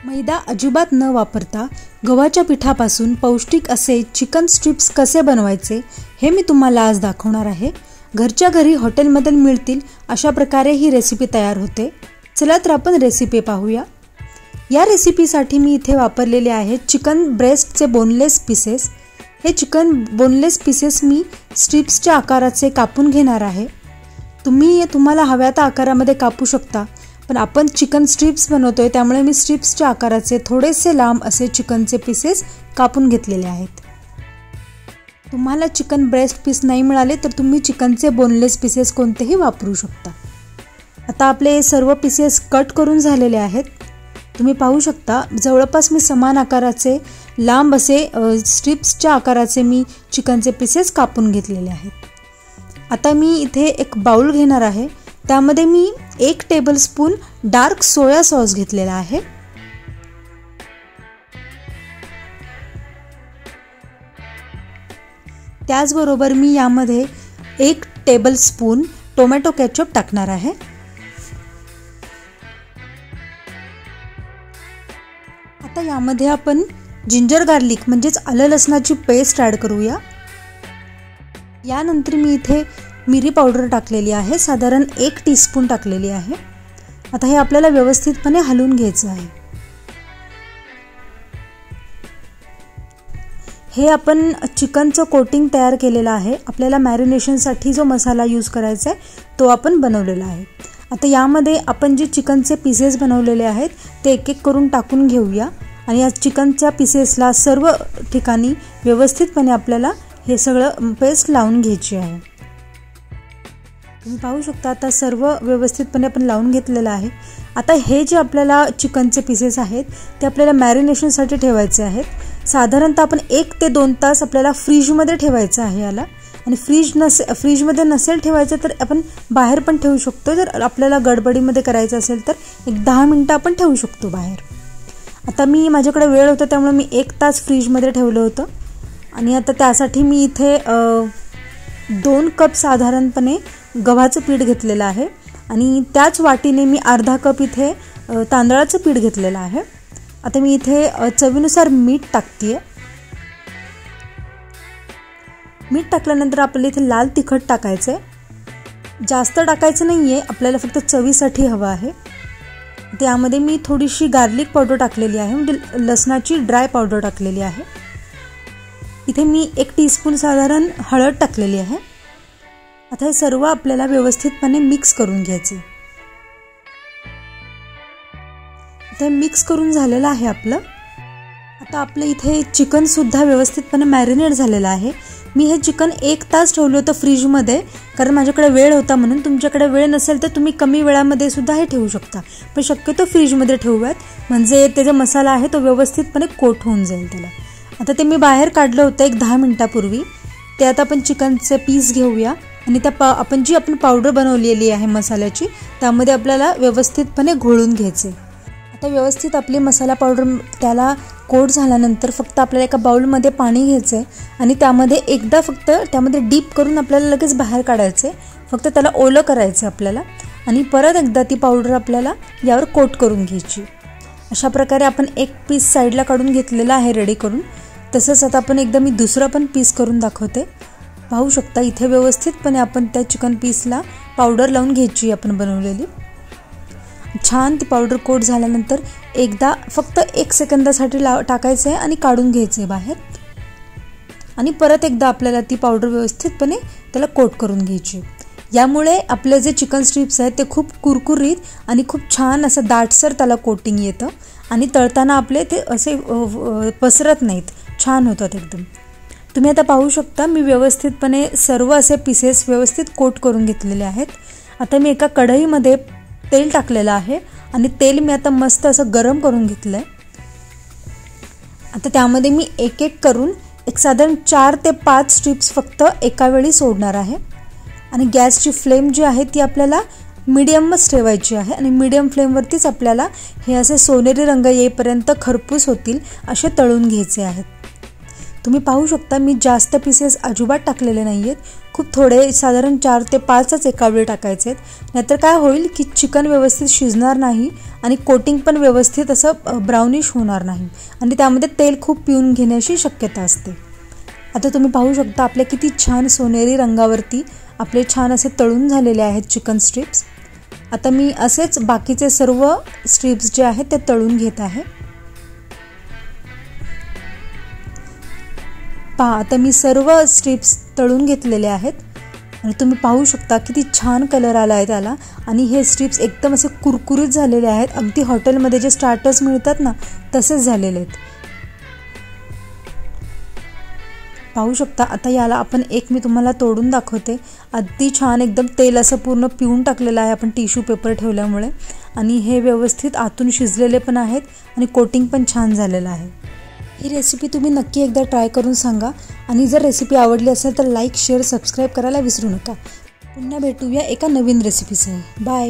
मैदा अजिबात न वापरता गव्हाच्या पिठापासून पौष्टिक असे चिकन स्ट्रिप्स कसे बनवायचे हे मी तुम्हाला आज दाखवणार आहे। घरच्या घरी हॉटेलमध्ये मिळतील अशा प्रकारे ही रेसिपी तयार होते। चला तर आपण रेसिपी पाहूया। या रेसिपीसाठी मी इथे वापरलेले आहे चिकन ब्रेस्टचे बोनलेस पीसेस। हे चिकन बोनलेस पीसेस मी स्ट्रिप्सच्या आकाराचे कापून घेणार आहे। तुम्हाला हव्या त्या आकारामध्ये कापू शकता, पण आपण चिकन स्ट्रिप्स बनवतोय त्यामुळे मी स्ट्रिप्सच्या आकाराचे थोडेसे लांब असे चिकनचे पीसेस कापून घेतलेले आहेत। तुम्हाला चिकन ब्रेस्ट पीस नाही मिळाले तर तुम्ही चिकनचे बोनलेस पीसेस कोणतेही वापरू शकता। आता आपले सर्व पीसेस कट करून झालेले आहेत। तुम्ही पाहू शकता जवळपास मी समान आकाराचे लांब असे स्ट्रिप्सच्या आकाराचे मी चिकनचे पीसेस कापून घेतलेले आहेत। आता मी इथे एक बाउल घेणार आहे। त्यामध्ये मी 1 टेबलस्पून डार्क सोया सॉस घेतलेला आहे। त्याचबरोबर मी यामध्ये 1 टेबलस्पून टोमॅटो केचप टाकणार आहे। आता यामध्ये आपण जिंजर गार्लिक म्हणजेच आलं लसणाची पेस्ट ॲड करूया। यानंतर मी इथे मिरी पावडर टाकलेली आहे, साधारण 1 टीस्पून टाकलेली आहे। आता हे आपल्याला व्यवस्थितपणे हलवून घ्यायचं आहे। हे आपण चिकनचं कोटिंग तयार केलेलं आहे। आपल्याला मॅरिनेशनसाठी जो मसाला यूज करायचा आहे तो आपण बनवलेला आहे। आता यामध्ये आपण जे चिकनचे पीसेस बनवलेले आहेत ते एक एक करून टाकून घेऊया आणि या चिकनच्या पीसेसला सर्व ठिकाणी व्यवस्थितपणे आपल्याला हे सगळं पेस्ट लावून घ्यायची आहे। तुम्ही पाहू शकता आता सर्व व्यवस्थितपणे आपण लावून घेतलेलं आहे। आता हे जे आपल्याला चिकनचे पीसेस आहेत ते आपल्याला मॅरिनेशनसाठी ठेवायचे आहेत। साधारणतः आपण 1 ते 2 तास आपल्याला फ्रीजमध्ये ठेवायचं आहे याला। आणि फ्रीजमध्ये नसेल ठेवायचं तर आपण बाहेर पण ठेवू शकतो। जर आपल्याला गडबडीमध्ये करायचं असेल तर एक 10 मिनिटं आपण ठेवू शकतो बाहेर। आता माझ्याकडे वेळ होता त्यामुळे मी 1 तास फ्रीजमध्ये ठेवलं होतं। आणि आता त्यासाठी मी इथे 2 कप साधारणपणे गव्हाचं पीठ घेतलेलं आहे आणि त्याच वाटीने मी अर्धा कप इथे तांदळाचं पीठ घेतलेलं आहे। आता मी इथे चवीनुसार मीठ टाकतेय। मीठ टाकल्यानंतर आपल्याला इथे लाल तिखट टाकायचं आहे। जास्त टाकायचं नाहीये, आपल्याला फक्त चवीसाठी हवं आहे। त्यामध्ये मी थोडीशी गार्लिक पावडर टाकलेली आहे, म्हणजे लसणाची ड्राय पावडर टाकलेली आहे। इथे मी 1 टीस्पून साधारण हळद टाकलेली आहे। आता हे सर्व आपल्याला व्यवस्थितपणे मिक्स करून घ्यायचे। आता मिक्स करून झालेलं आहे आपलं। आता आपलं इथे चिकन सुद्धा व्यवस्थितपणे मॅरिनेट झालेलं आहे। मी हे चिकन 1 तास ठेवलं होतं फ्रीजमध्ये, कारण माझ्याकडे वेळ होता म्हणून। तुमच्याकडे वेळ नसेल तर तुम्ही कमी वेळामध्ये सुद्धा हे ठेवू शकता, पण शक्यतो फ्रीजमध्ये ठेवूयात, म्हणजे त्याचा मसाला आहे तो व्यवस्थितपणे कोट होऊन जाईल त्याला। आता ते मी बाहेर काढलं होतं एक 10 मिनिटापूर्वी। ते आता आपण चिकनचे पीस घेऊया आणि आपण जी पावडर बनवलेली आहे मसाल्याची त्यामध्ये आपल्याला व्यवस्थितपणे घोळून घ्यायचे। आता व्यवस्थित आपली मसाला पावडर त्याला कोट झाल्यानंतर फक्त आपल्याला एका बाउलमध्ये पाणी घ्यायचं आहे आणि त्यामध्ये एकदा फक्त त्यामध्ये डीप करून आपल्याला लगेच बाहेर काढायचं आहे। फक्त त्याला ओलं करायचं आपल्याला आणि परत एकदा ती पावडर आपल्याला यावर कोट करून घ्यायची। अशा प्रकारे आपण एक पीस साईडला काढून घेतलेला आहे रेडी करून। तसंच आता आपण एकदा मी दुसरा पण पीस करून दाखवते। पाहू शकता इथे व्यवस्थितपणे आपण त्या चिकन पीसला पावडर लावून घ्यायची आपण बनवलेली। छान ती पावडर कोट झाल्यानंतर एकदा फक्त 1 सेकंदासाठी टाकायचं आहे आणि काढून घ्यायचं आहे बाहेर। आणि परत एकदा आपल्याला ती पावडर व्यवस्थितपणे त्याला कोट करून घ्यायची। यामुळे आपले जे चिकन स्ट्रिप्स आहेत ते खूप कुरकुरीत आणि खूप छान असं दाटसर त्याला कोटिंग येतं आणि तळताना आपले ते असे पसरत नाहीत, छान होतात एकदम। तुम्ही आता पाहू शकता मी व्यवस्थितपणे सर्व असे पीसेस व्यवस्थित कोट करून घेतलेले आहेत। आता मी एका कढईमध्ये तेल टाकलेलं आहे आणि तेल मी आता मस्त असं गरम करून घेतलं आहे। आता त्यामध्ये मी एक एक करून एक साधारण 4 ते 5 स्ट्रिप्स फक्त एका वेळी सोडणार आहे। आणि गॅसची फ्लेम जी आहे ती आपल्याला मीडियमच ठेवायची आहे आणि मीडियम फ्लेमवरतीच आपल्याला हे असे सोनेरी रंग येईपर्यंत खरपूस होतील असे तळून घ्यायचे आहेत। तुम्ही पाहू शकता मी जास्त पीसेस अजिबात टाकलेले नाही आहेत, खूप थोडे, साधारण 4 ते 5च एका वेळी टाकायचे आहेत. नाहीतर काय होईल की चिकन व्यवस्थित शिजणार नाही आणि कोटिंग पण व्यवस्थित असं ब्राउनिश होणार नाही आणि त्यामध्ये तेल खूप पिऊन घेण्याची शक्यता असते. आता तुम्ही पाहू शकता आपल्या किती छान सोनेरी रंगावरती आपले छान असे तळून झालेले आहेत चिकन स्ट्रिप्स. आता मी असेच बाकीचे सर्व स्ट्रिप्स जे आहेत ते तळून घेत आहे. पहा आता मी सर्व स्ट्रिप्स तळून घेतलेले आहेत आणि तुम्ही पाहू शकता किती छान कलर आला आहे त्याला आणि हे स्ट्रिप्स एकदम असे कुरकुरीत झालेले आहेत. अगदी हॉटेलमध्ये जे स्टार्टर्स मिळतात ना तसेच झालेले आहेत. पाहू शकता. आता याला आपण एक मी तुम्हाला तोडून दाखवते. अगदी छान एकदम तेल असं पूर्ण पिऊन टाकलेलं आहे आपण टिश्यू पेपर ठेवल्यामुळे आणि हे व्यवस्थित आतून शिजलेले पण आहेत आणि कोटिंग पण छान झालेलं आहे. ही रेसिपी तुम्ही नक्की एकदा ट्राय करून सांगा आणि जर रेसिपी आवडली असेल तर लाईक, शेअर, सबस्क्राईब करायला विसरू नका. पुन्हा भेटूया एका नवीन रेसिपीसह. बाय.